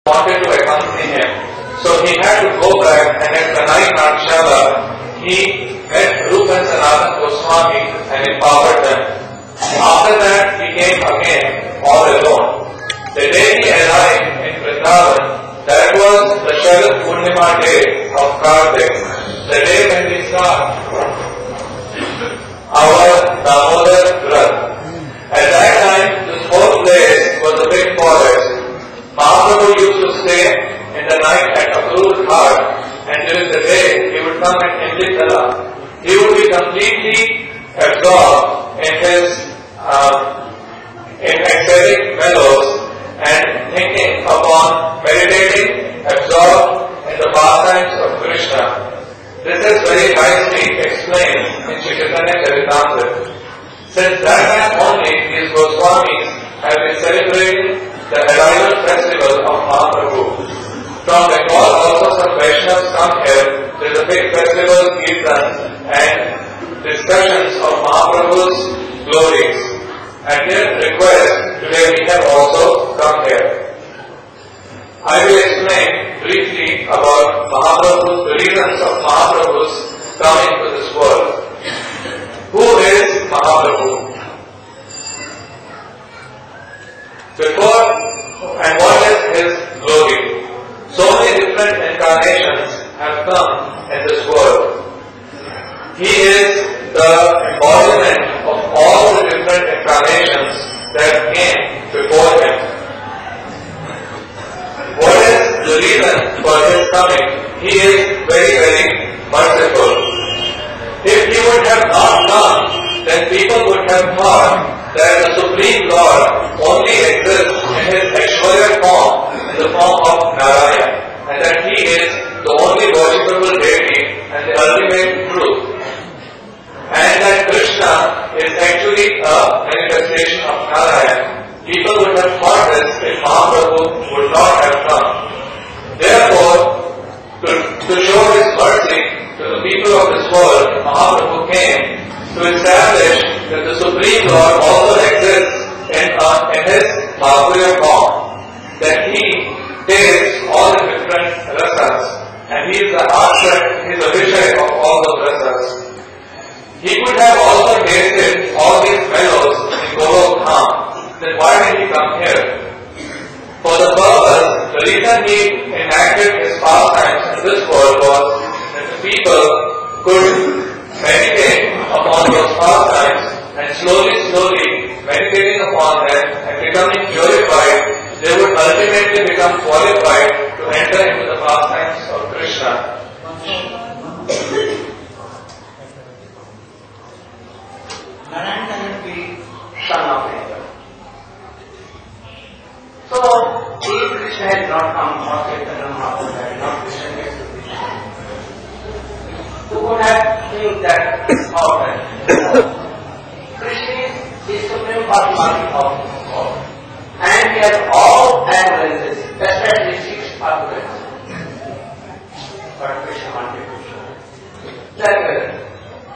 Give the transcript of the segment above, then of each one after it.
wanted to accompany him. So he had to go back, and at Kanai Natshala, he met Rupa and Sanatana Goswami and empowered them. After that, he came again all alone. The day he arrived in Vrindavan, that was the Sharad Purnima day of Kartik, the day when we start our Damodar Vrat. At that time, this whole place was a big forest. Mahaprabhu used to stay in the night at Akrur Ghat, and during the day he would come at Indikala. He would be completely absorbed in his ecstatic mellows and thinking upon meditating, absorbed in the pastimes of Krishna. This is very nicely explained in Sri Chaitanya Charitamrita. Since that time only, these Goswamis have been celebrating the arrival festival of Mahaprabhu. From Bengal also some Vaishnavas come here. There is a big festival, Kirtan, and discussions of Mahaprabhu's glories. At their request, today we have also come here. I will explain briefly about Mahaprabhu, the reasons of Mahaprabhu's coming to this world. Who is Mahaprabhu? Before, and what is his glory? So many different incarnations have come in this world. He is the embodiment of all the different incarnations that came before him. What is the reason for his coming? He is very, very merciful. If he would have not come, then people would have thought that the Supreme Lord only exists in his Aishwarya form, in the form of Narayana, and that he is the only worshipable deity and the ultimate truth. And that Krishna is actually a manifestation of Narayana. People would have thought this if Mahaprabhu would not have come. Therefore, to show his mercy to the people of this world, Mahaprabhu came to establish that the Supreme Lord also exists in his Mahaprabhu form, that he tastes all the different rasas, and he is the Ashrat, he is the Vishaya of all those rasas. He could have also tasted all these mellows in Golok Dham. Then why did he come here? For the purpose, the reason he enacted his pastimes in this world was that the people could meditate upon those pastimes, and slowly, meditating upon them and becoming purified, they would ultimately become qualified to enter into the pastimes of Krishna. Narayana cannot be son of Indra. So, if Krishna had not come, or Chaitanya Mahaprabhu had not descended to Krishna, who would have think that Krishna is supreme personality of God, and he has all ambulances, especially 6 ambulances. But Krishna wanted to show that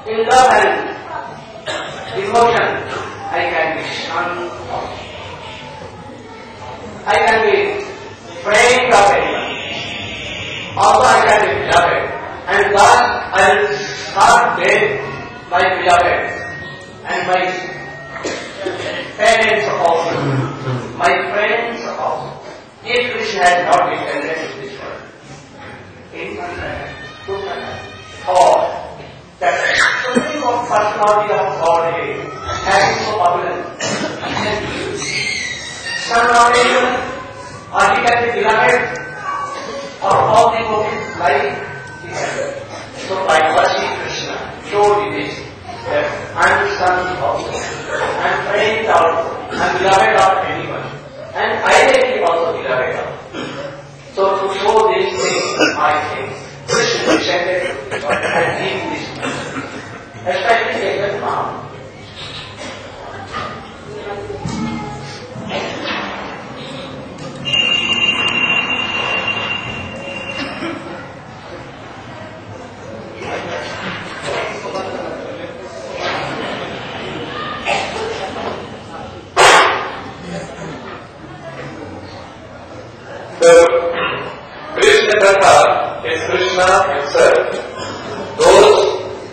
in love and devotion, I can be son of, I can be friend of anyone, also I can be beloved, and thus I will start with my beloved and my parents also, my friends also. If Krishna had not been present in this world, or that supreme personality of Godhead has been so opulent, son of anyone, or he can be beloved, or all the devotees like his. So by worshiping Krishna, showed this that I am son also, I am friend also, I am beloved of anyone, and I am also beloved of. So to show these things, I think Krishna descended and gave this message, especially Chaitanya Mahaprabhu. The Krishna Katha is Krishna himself. Those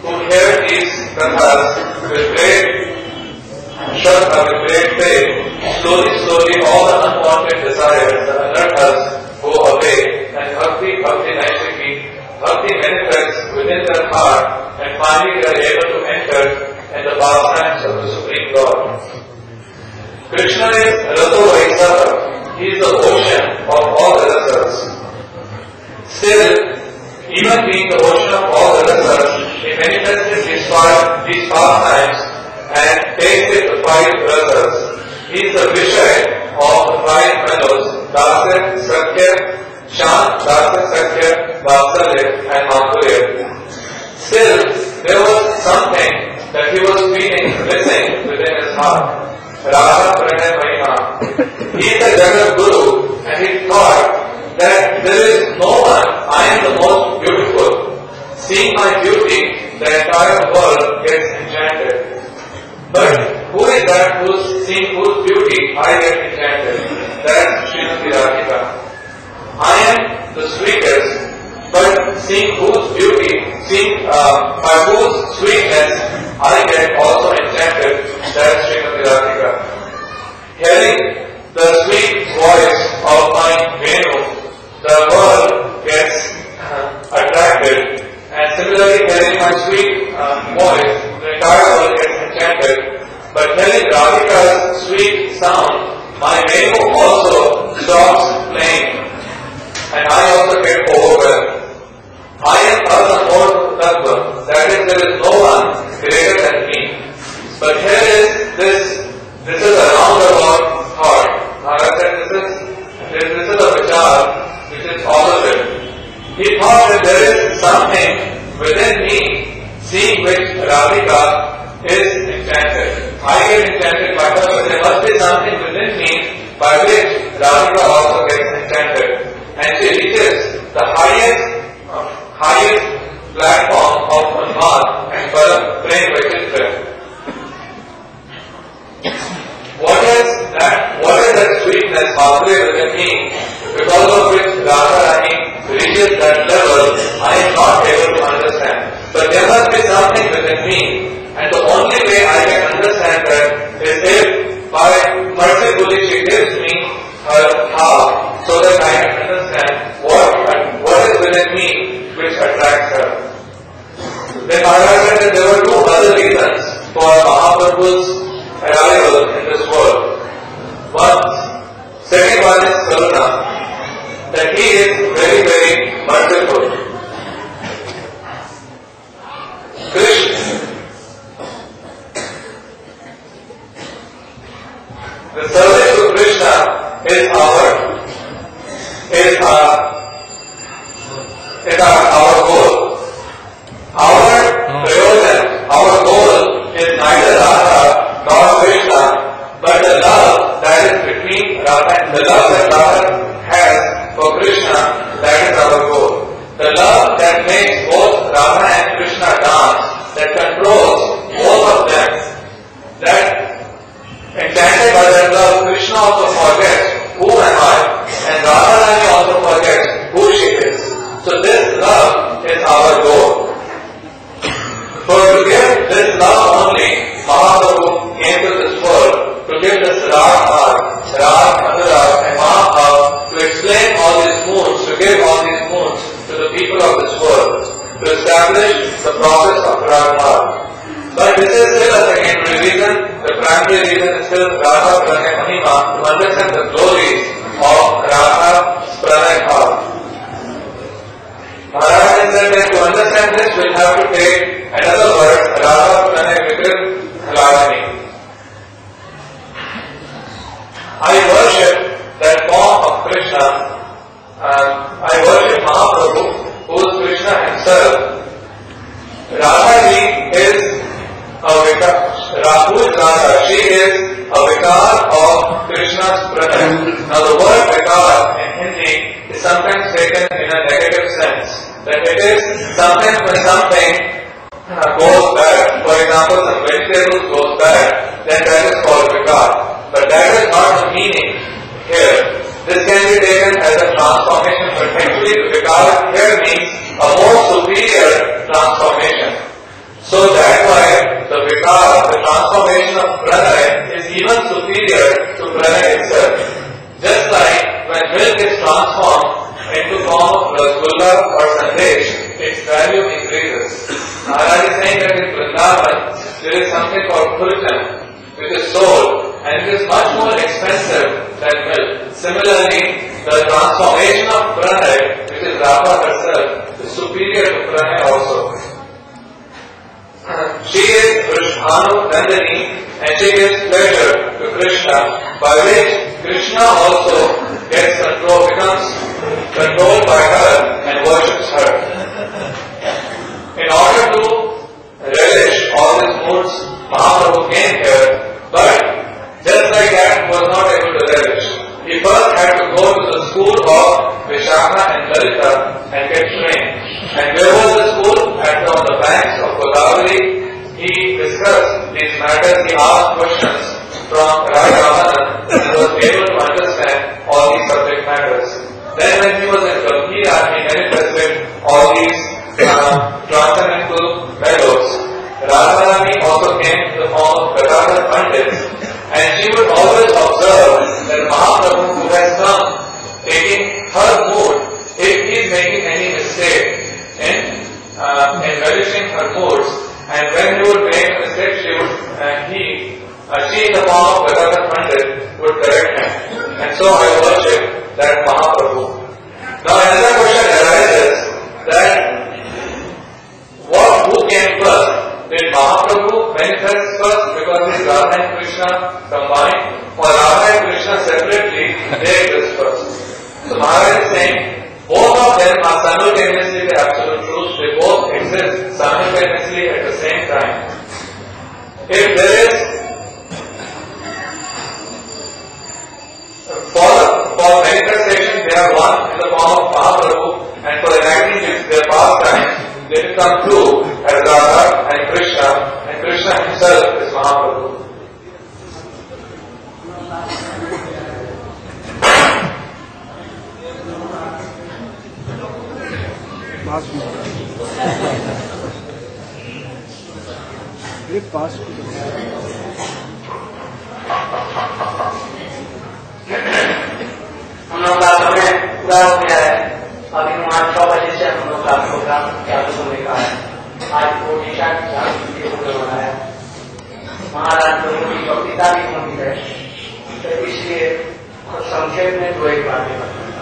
who hear these kathas with great shraddha, with great faith, slowly all the unwanted desires, the anarthas go away, and bhakti naishiki, bhakti manifests within their heart, and finally they are able to enter in the pastimes of the Supreme Lord. Krishna is Rato Vaisara. He is the ocean of all the rasas. Still, even being the ocean of all the rasas, he manifested these pastimes and tasted the five rasas. He is the Vishay of the five fellows, Dasya, Sakya, Shant, Dasya, Sakya, Vatsalya and Madhurya. Still, there was something that he was feeling missing within his heart. Radha Pranay Mahima. He is the Jagat Guru, and he thought that there is no one, I am the most beautiful. Seeing my beauty, the entire world gets enchanted. But who is that seeing whose beauty I get enchanted? That's Srimati Radhika. I am the sweetest, but seeing whose beauty, by whose sweetness I get also enchanted, that's Srimati Radhika. Hearing the sweet voice of my Venu, the world gets attracted, and similarly hearing my sweet voice, the entire world gets enchanted. But hearing Radhika's sweet sound, my Venu also stops playing, and I also get overwhelmed. I am Paramamoh Tattva, that is, there is no one greater than me. But here is this is a roundabout thought. Maharaj said this is a vichar which is opposite. He thought that there is something within me, seeing which Radhika is enchanted. I get enchanted by her, but there must be something within me by which Radhika also gets enchanted. And she reaches the highest platform of Unmad and Prem Vachitra. What is that sweetness operated within me, because of which Radharani reaches that level, I am not able to understand. But there must be something within me, and the only way I can understand that is if by mercifully she gives me her heart, so that I can understand what is within me which attracts her. Then Maharaj said that there were two other reasons for Mahaprabhu's arrival in this world. Second one is Karuna, that he is very, very merciful. Krishna, the service to Krishna is our goal. Our prayojan, our goal is neither Radha nor Krishna, but the love that is between Radha and the love that Radha has for Krishna, that is our goal. The love that makes both Radha and Krishna dance, that controls both of them, that enchanted by that love, Krishna also forgets who am I, and Radharani also forgets who she is. So this love is our goal. For to give this love only, Mahaprabhu came to this world to give this Rag, Anurag and Mahabhav, to explain all these moons, to give all these moons to the people of this world, to establish the process of Rag. But this is still a secondary reason. The primary reason is still Radha Pranay Mahima, to understand the glories of Radha's Pranay Bhav. Maharaj said that to understand this, we'll have to take another word, Radha Pranay Vikrith Haladani. I worship that form of Krishna, I worship Mahaprabhu, who is Krishna himself. Radha is a Radha, she is a vikar of Krishna's pranay. Now the word vikar in Hindi is sometimes taken in a negative sense. That it is sometimes when something goes bad, for example some vegetables goes bad, then that is called vikar. But that is not the meaning here. This can be taken as a Vicar here means a more superior transformation. So that's why the Vicar, the transformation of Pranay, is even superior to Pranay itself. Just like when milk is transformed into form of rasgulla or sandesh, its value increases. Maharaj is saying that in Vrindavan there is something called Khurjan, which is sold, and it is much more expensive than milk. Similarly, the transformation of Pranay, which is Radha herself, is superior to Pranay also. She is Vrishbhanu Nandini, and she gives pleasure to Krishna, by which Krishna also gets control, becomes controlled by her and worships her. In order to relish all these moods, Mahaprabhu came here, but just like that, was not able to relish. He first had to go to the school of Vishakha and Lalita and get trained. And where was the school? On the banks of Godavari. He discussed these matters, he asked questions from Radha and was able to understand all these subject matters. Then when he was in Gambhira, he manifested all these transcendental mellows. Radharani also came in the form of Gadadhar Pandit, and she would always observe that Mahaprabhu, who has come, taking her mood, if he is making any mistake in relishing her moods, and when he would make a mistake, she in the form of Gadadhar Pandit would correct him. And so I worship that Mahaprabhu. Now another question arises that who came first? Did Mahaprabhu manifest first because his Radha and Krishna combined, or Radha and Krishna separately, they exist first? So Maharaj is saying, both of them are simultaneously the absolute truth. They both exist simultaneously at the same time. If there is, for manifestation, they are one in the form of Mahaprabhu, and for enacting their pastimes, they become two as Radha and Krishna himself is Mahaprabhu. हम लोग का समय पूरा हो गया है। अभी 9 बजे से हम लोग का प्रोग्राम चालू होने का है। आज ओडिशा होने वाला है। महाराज लोगों की कविता भी होनी है, तो इसलिए संक्षेप में 2-1 बातें बताऊंगा।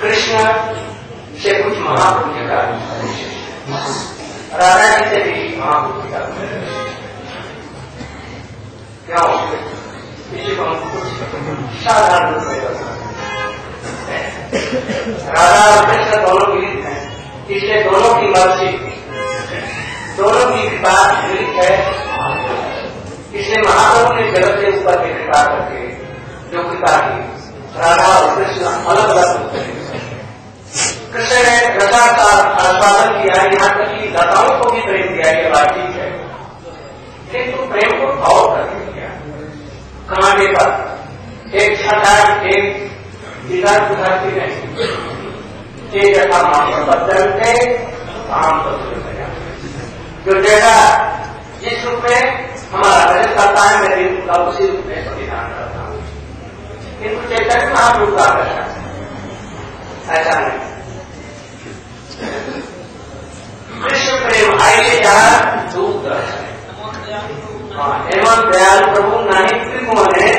कृष्ण से कुछ महाप्रभु जी का राधा जी से भी महाप्रभु जी का क्या इसी को हम कुछ साधारण रूप में राधा और कृष्ण दोनों मिलित हैं, इसलिए दोनों की मर्जी, दोनों की कृपा मिलित है। इसलिए महाप्रभु ने जगत के ऊपर की कृपा करके जो कृपा की, राधा और कृष्ण अलग अलग कृष्ण ने रसा का आस्वादन किया, यहाँ तक कि लताओं को भी प्रेम किया, ये बात ठीक है, किंतु प्रेम को भाव करके किया। कांटे पर एक छठा एक इधर उधर की नहीं, एक यथा मानव बदल थे आम बदल जो जैसा जिस रूप में हमारा भजन करता है, मैं दिन का उसी रूप में संविधान करता हूँ, किंतु चैतन्य महाप्रभु का करता है ऐसा नहीं। कृष्ण प्रेम आइए जहाँ दूध दर्शन एवं दयाल प्रभु नहीं त्रिभुवन है,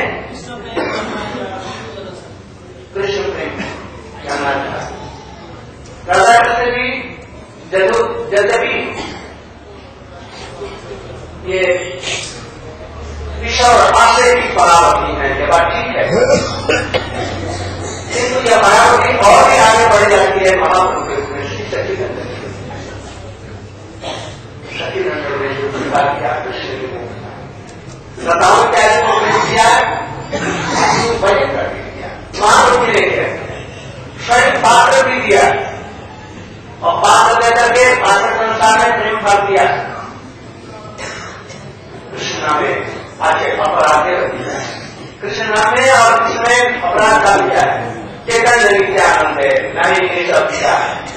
कृष्ण प्रेम जानना चाहता। राधा कृष्ण भी यद्यपि ये विषय और आश्रय की परावती है, ये बात ठीक है, किंतु यह परावती और भी आगे बढ़ जाती है महाप्रभु के रूप में। श्री सचिदानंद ने जो कृपा किया कृष्ण ने बताओ कैसे उपयोग किया, भजन कर दिया, महाप्रभु ने स्वयं पात्र भी दिया और पात्र देकर के पात्र के अनुसार में प्रेम कर दिया। कृष्ण नामे आज अपराध रख दिया, कृष्ण नामे और कृष्ण में अपराध कर दिया है। चेतन नित्यानंद है, नहीं ये सब क्या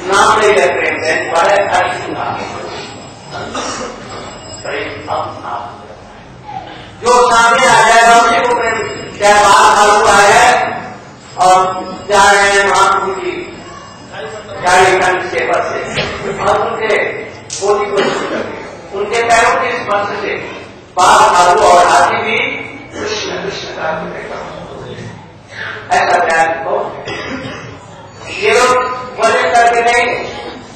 नाम नहीं ले प्रेम से बड़े अच्छा जो सामने आ जाएगा उसी को प्रेम, चाहे बाहर हुआ है और जा रहे हैं महाप्रभु की गाड़ी खंड से बस से और उनके बोली को उनके पैरों के स्पर्श से बाहर हारू और हाथी भी कृष्ण कृष्ण का ऐसा ध्यान हो। ये लोग वजन करके नहीं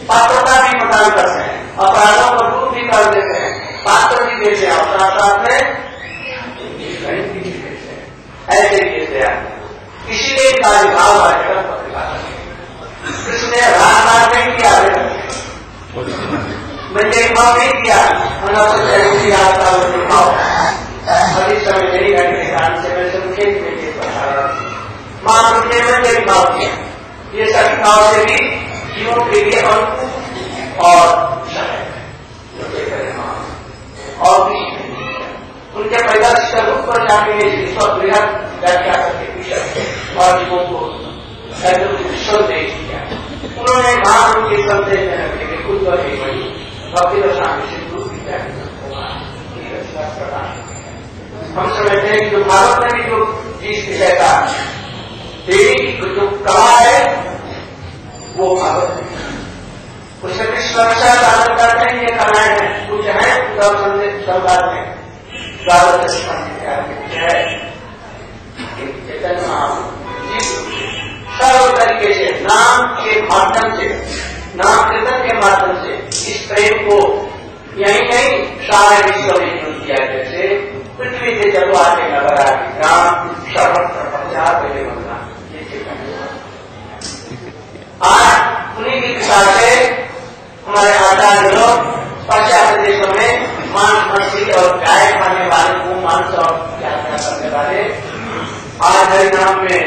पात्रता भी प्रदान करते हैं, अपराधों को दूर भी कर देते हैं, पात्र भी देते हैं और साथ में ऐसे ही देते हैं। इसीलिए भाव कृष्ण ने रात नहीं किया, मैंने भाव नहीं किया अभी समय नहीं करने के कारण से मैं सब खेत में मां ने मेरी भाव किया। ये सभी भाव से भी जीवों के लिए अनुकूल और उनके परिदर्श के रूप पर जाके बृहद व्याख्या करके विषय और जीवों को विश्व दे दिया। उन्होंने महाप्रभु के संदेश में रखने के खुद पर ही बड़ी भक्ति रचना सिंधु की रचना प्रदान। हम समझते हैं कि जो भारत में भी जो जिस विषय का देवी की जो कला है वो भागवत है, उससे कृष्ण रक्षा पालन करते हैं। ये कलाएं हैं कुछ है संवाद में भागवत है चैतन्य सर्व तरीके से नाम के माध्यम से, नाम कीर्तन के माध्यम से इस प्रेम को यही नहीं सारे विश्व में यूज किया। जैसे पृथ्वी से जब आगे नगर आगे राम शरण प्रचार पहले बनना आज उन्हीं की कृपा से हमारे आचार्य लोग पाश्चात्य देशों में मांस मछली और गाय खाने वाले को मांस और यात्रा करने वाले आज हरि नाम में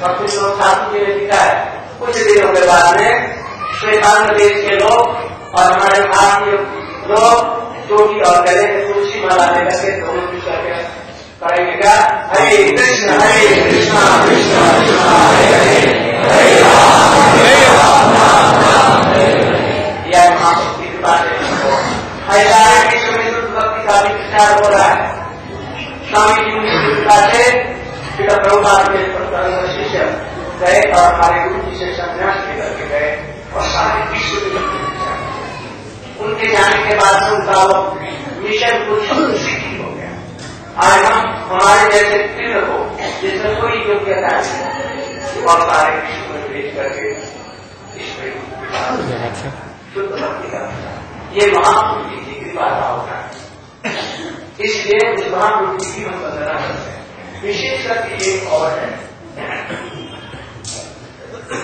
सबसे लोग साथी ने लिखा है। कुछ दिनों के बाद में श्वेतांग देश के लोग और हमारे भारतीय लोग जोगी और गले में तुलसी माला लेकर के दोनों की करके करेंगे क्या हरे कृष्ण कृष्ण कृष्ण हरे हरे हरे राम राम यह महाभक्ति की बात है। ऐसा है कि विशुद्ध भक्ति का भी विचार हो रहा है। स्वामी जी की कृपा से प्रभुपाद के शिष्य गए और हमारे गुरु जी से संन्यास लेकर के गए और सारे विश्व उनके जाने के बाद उनका वो मिशन कुछ सिद्धि हो गया। आज हम हमारे जैसे तीव्र हो जिसमें कोई योग्यता नहीं और सारे विश्व में भेज करके शुद्ध भक्ति का ये महापुरुष जी की कृपा का होता है। इसलिए उस महापुरुष जी की हम वंदना करते हैं। विशेष करके एक और है,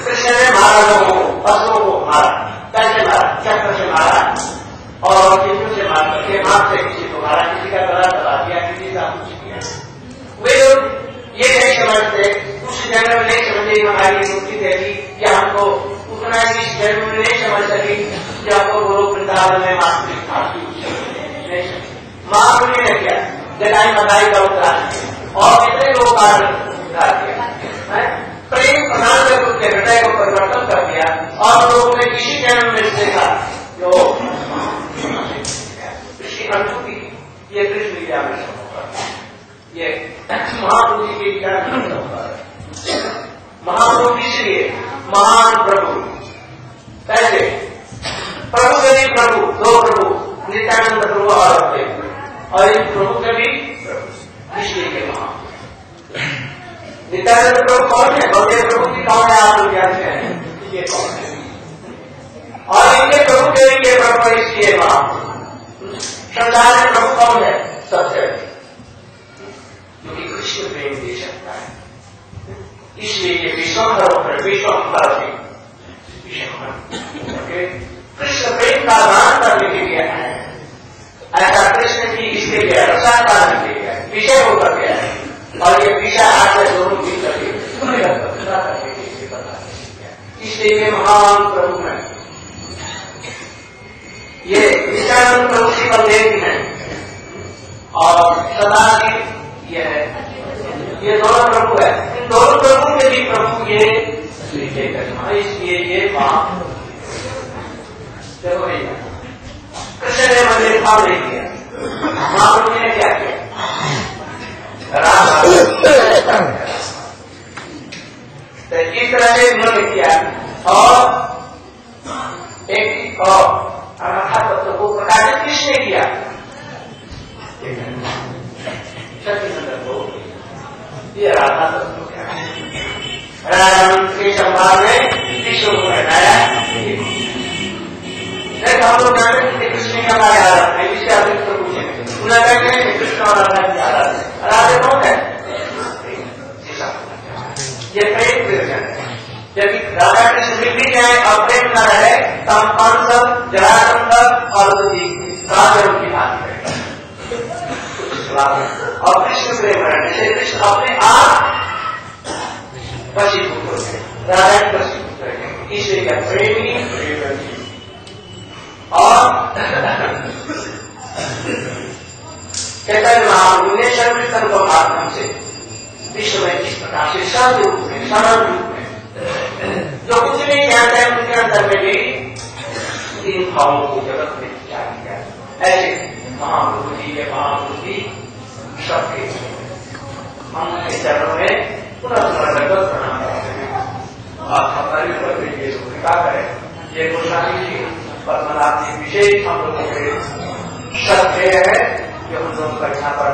कृष्ण ने मारा लोगों को, पशुओं को मारा, कैसे मारा? चक्र से मारा और चित्रों से मार करके हाथ से किसी को मारा, किसी का गला दबा दिया, किसी का कुछ किया। वे लोग ये नहीं समझते, उस जन्म में नहीं समझे हमारी मुक्ति देगी या हमको उतना ही इस जन्म में नहीं समझ सकी कि आपको गुरु वृंदावन में वास्तविक महापुरुष ने किया जगाई मदाई का उत्तर और कितने लोग प्रेम प्रधान से उसके हृदय को परिवर्तन कर दिया और लोगों ने किसी जन्म में देखा जो इसकी अनुभूति ये कृष्ण लीला में ये महाप्रभु जी की महाप्रभु इसलिए महान प्रभु पहले प्रभु के भी प्रभु दो प्रभु नित्यानंद प्रभु और इन प्रभु के भी इसलिए के महान नित्यानंद प्रभु कौन है? भव्य प्रभु की कौन है? आप लोग जानते हैं ये कौन है? और इनके प्रभु के लिए प्रभु इसलिए महान संसार में प्रभु कौन है? सबसे क्योंकि कृष्ण प्रेम दे सकता है। इसलिए ये विश्वभर कृष्ण प्रेम का दान करने के लिए है। ऐसा कृष्ण की इसके लिए रक्षा करने के लिए विषय होकर गया है और ये विषय आगे दोनों मिल करके इसलिए ये महान प्रभु है। ये नित्यानंद प्रभु की बंदेगी है और सदा की ये है। ये दोनों प्रभु है। इन दोनों प्रभु के भी प्रभु ये इसलिए ये वहां देखो भैया, कृष्ण ने मंदिर भाव नहीं किया, महाप्रभु ने क्या किया? तो इस तरह से उन्होंने किया। और एक और राधा तत्व को प्रकाशित किसने किया? सत्यनंद को। ये राधा तत्व क्या है? राधारमण के संवाद में विश्व को हटाया। हम लोग जानते हैं कृष्ण का हमारे आराधना है, इससे आप तो पूछेंगे उन्हें कहते हैं कृष्ण और राधा की आराधना। राधा कौन है? ये प्रेम दर्शन है। जब राधा कृष्ण मिल भी जाए और प्रेम न रहे तो हम कंस, जरासंध और रावण की बात करें। और कृष्ण प्रेम रहने से कृष्ण अपने आप वशीभूत हो गए, राधा वशीभूत करेंगे, ईश्वर का प्रेम ही प्रेम। और चैतन्य महाप्रभु ने सर्वतम को माध्यम से विश्व में इस प्रकार से सब रूप में, सरल रूप में जो कुछ नहीं जानता है उनके अंदर में भी इन भावों को जगत में विचार किया। ऐसे महाप्रभु जी ये महाप्रभु जी सबके हम इस चरणों में पुनः जगत प्रणाम करते हैं। और हमारी क्या करें, ये गोस्वामी जी पद्मनाभ जी विशेष हम लोगों के सत्य है जो हम लोगों का यहाँ पर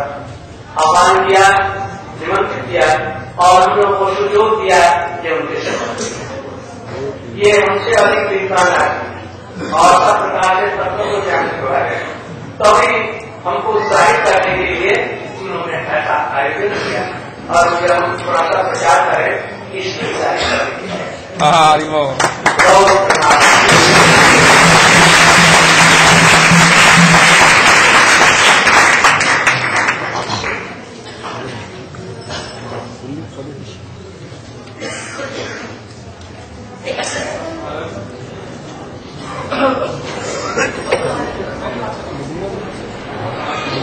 आह्वान किया, निमंत्रित किया और हम लोगों को सुजोग दिया। ये उनके संबंध ये हमसे अधिक विद्वान है और सब प्रकार से तत्वों को जानने वाले हैं, तभी हमको उत्साहित करने के लिए उन्होंने ऐसा आयोजन किया और मुझे हम थोड़ा सा प्रचार करें इसलिए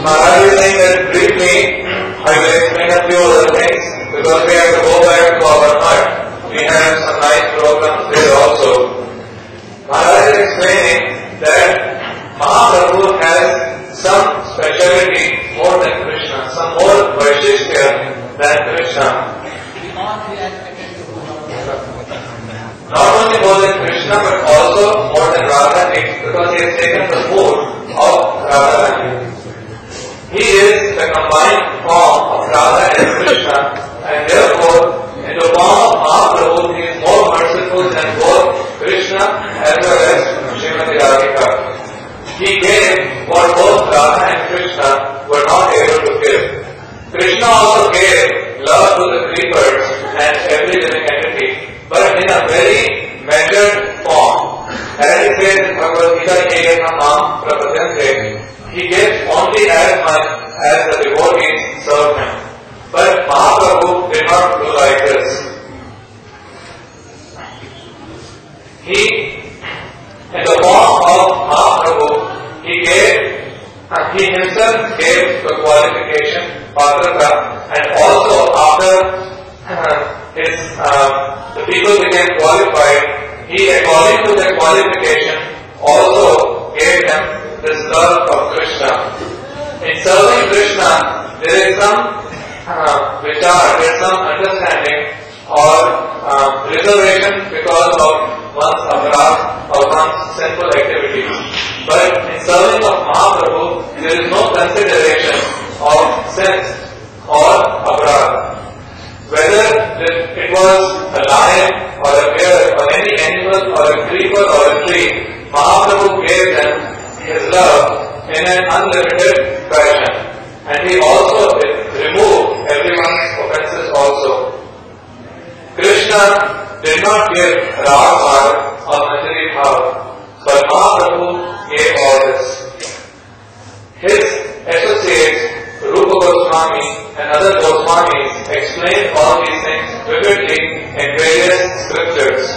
Maharaj is saying that briefly, I will explain a few other things because we have to go back to our heart. We have some nice programs there also. Maharaj is explaining that Mahaprabhu has some speciality more than Krishna, some more Vaishishya than Krishna. Not only more than Krishna but also more than Radha because he has taken the mood of Radharani. He is the combined form of Radha and Krishna, and therefore, in the form of Mahaprabhu, he is more merciful than both Krishna as well as Srimati Radhika. He gave what both Radha and Krishna were not able to give. Krishna also gave love to the creepers and every living entity, but in a very measured form. As it says in Bhagavad Gita, he gives only as much as the devotees serve him. But Mahaprabhu did not do like this. He, in the form of Mahaprabhu, he himself gave the qualification, Patrata, and also after the people became qualified, he, according to their qualification, also gave them this love of Krishna. In serving Krishna, there is some vichar, there is some understanding or reservation because of one's aparadh or one's sinful activities. But in serving of Mahaprabhu, there is no consideration of sins or aparadh. Whether it was a lion or a bear or any animal or a creeper or a tree, Mahaprabhu gave them his love in an unlimited fashion, and he also removed everyone's offenses also. Krishna did not give Rag Bhav or Manjari Bhav, but Mahaprabhu gave all this. His associates, Rupa Goswami and other Goswamis, explained all these things vividly in various scriptures.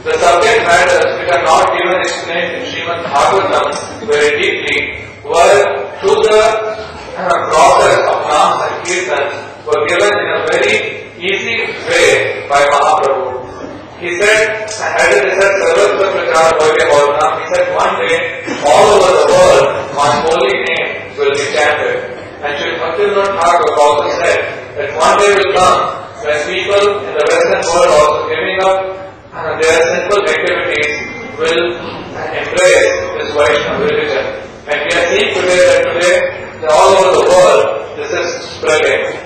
The subject matters which are not even explained in Srimad Bhagavatam very deeply were through the process of Nam and Kirtan were given in a very easy way by Mahaprabhu. he said, as it is said, Sarvatra Prachar Bhave Bhavna, he said one day all over the world my holy name will be chanted. And Sri Bhaktivinoda Thakur also said that one day will come when people in the Western world also giving up their sinful activities will embrace this Vaishnava religion. And we are seeing today all over the world this is spreading.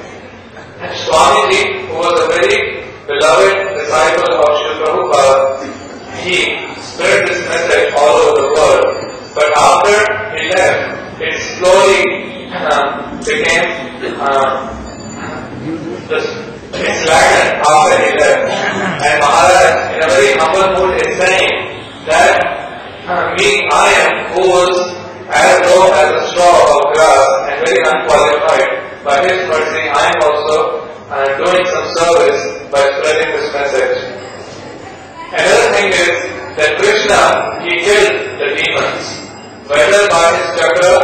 And Swamiji, who was a very beloved disciple of Srila Prabhupada, he spread this message all over the world. But after he left, it slowly became slackened after he left. And Maharaj, in a very humble mood, is saying that I am who was as low as a straw of grass and very unqualified. By His mercy, I am also doing some service by spreading this message. Another thing is that Krishna, he killed the demons, whether by his chakra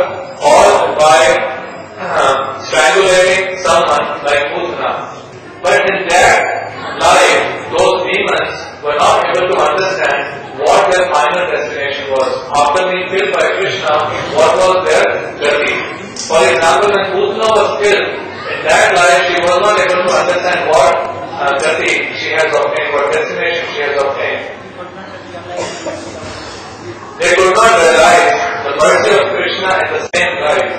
or by strangulating someone like Putana. But in that life, those demons were not able to understand what their final destination was. After being killed by Krishna, what was their gati? For example, when Putana was killed, in that life she was not able to understand what gati she has obtained, what destination she has obtained. They could not realize the mercy of Krishna in the same life.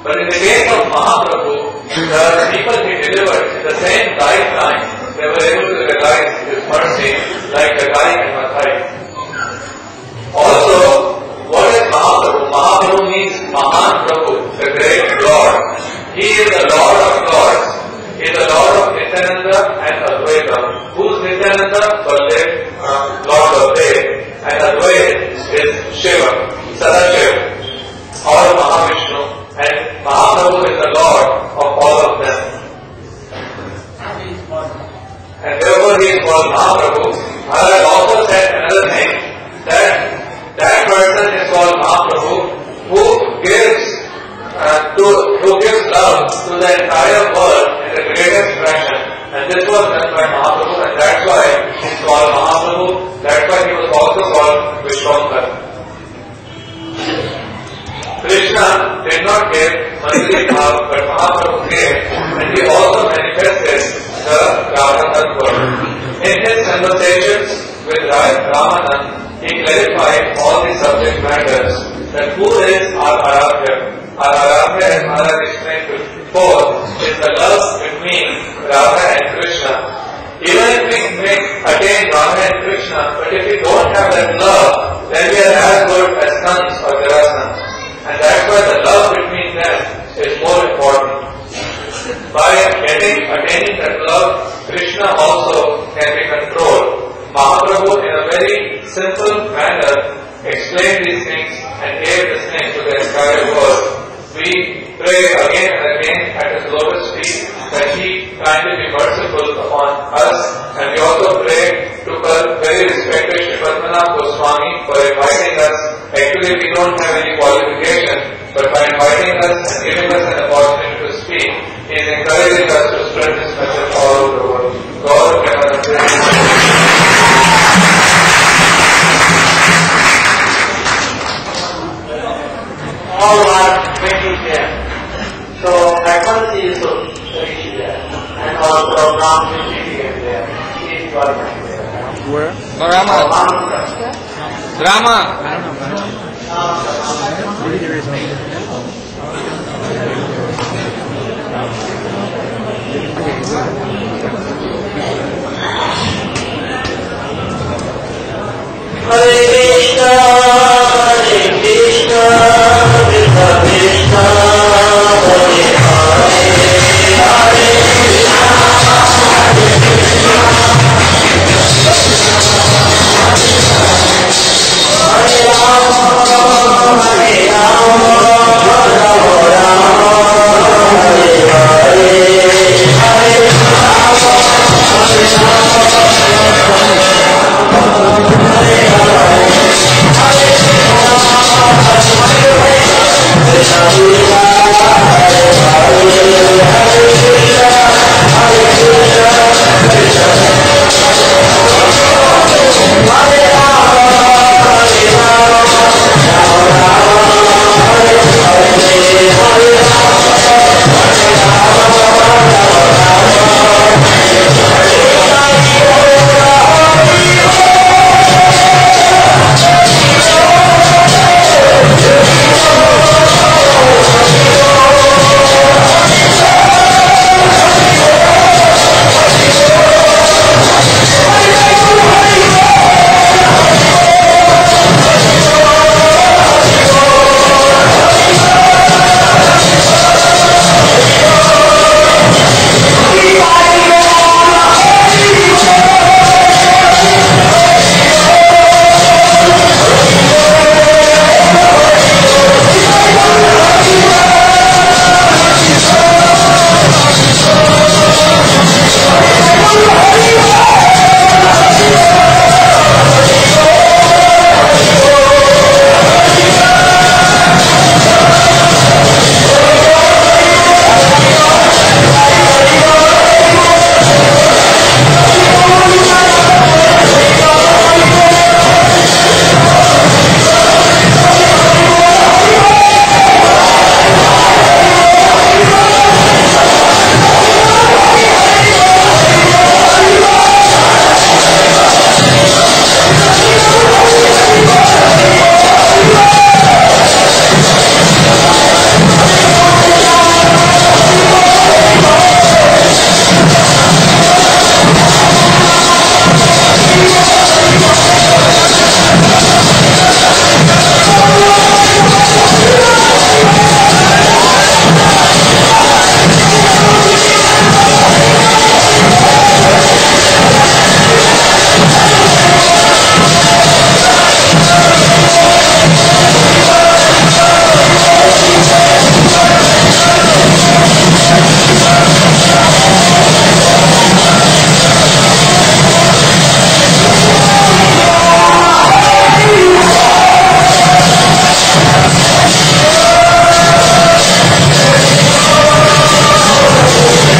But in the case of Mahaprabhu, the people he delivered in the same lifetime, they were able to realize His mercy like Gagai and Mathai. Also, what is Mahaprabhu? Mahaprabhu means Mahan Prabhu, the great Lord. He is the Lord of Lords. He is the Lord of Nityananda and Advaita. Who is Nityananda? Baldev, Lord of Dev. And Advaita is Shiva, Sadashiva, or Mahavishnu. And Mahaprabhu is the Lord of all of them. And therefore he is called Mahaprabhu. Maharaj also said another thing, that person is called Mahaprabhu who gives love to the entire world in the greatest fashion. And this was done by Mahaprabhu, and that's why he is called Mahaprabhu. That's why he was also called Vishwankar. Krishna did not give Manjari Bhav, but Mahaprabhu gave, and he also manifested the Radha Tattva. In his conversations with Ramanand, he clarified all the subject matters, that who is our Aradhya. Our Aradhya, as Maharaj explained before, is the love between Radha and Krishna. Even if we may attain Radha and Krishna, but if we don't have that love, then we are as good as Kans or Jarasandha. And that's why the love between them is more important. By attaining that love, Krishna also can be controlled. Mahaprabhu, in a very simple manner, explained these things and gave this thing to the entire world. We pray again and again at His lotus feet that He kindly be merciful upon us, and we also pray to very respected Shri Padmanabh Goswami for inviting us. Actually, we don't have any qualification, but by inviting us and giving us an opportunity to speak, He is encouraging us to spread this message all over the world. God all are waiting there. So faculty is reaching there, and also Ram will be there. He is government there. Where? Rama. Rama.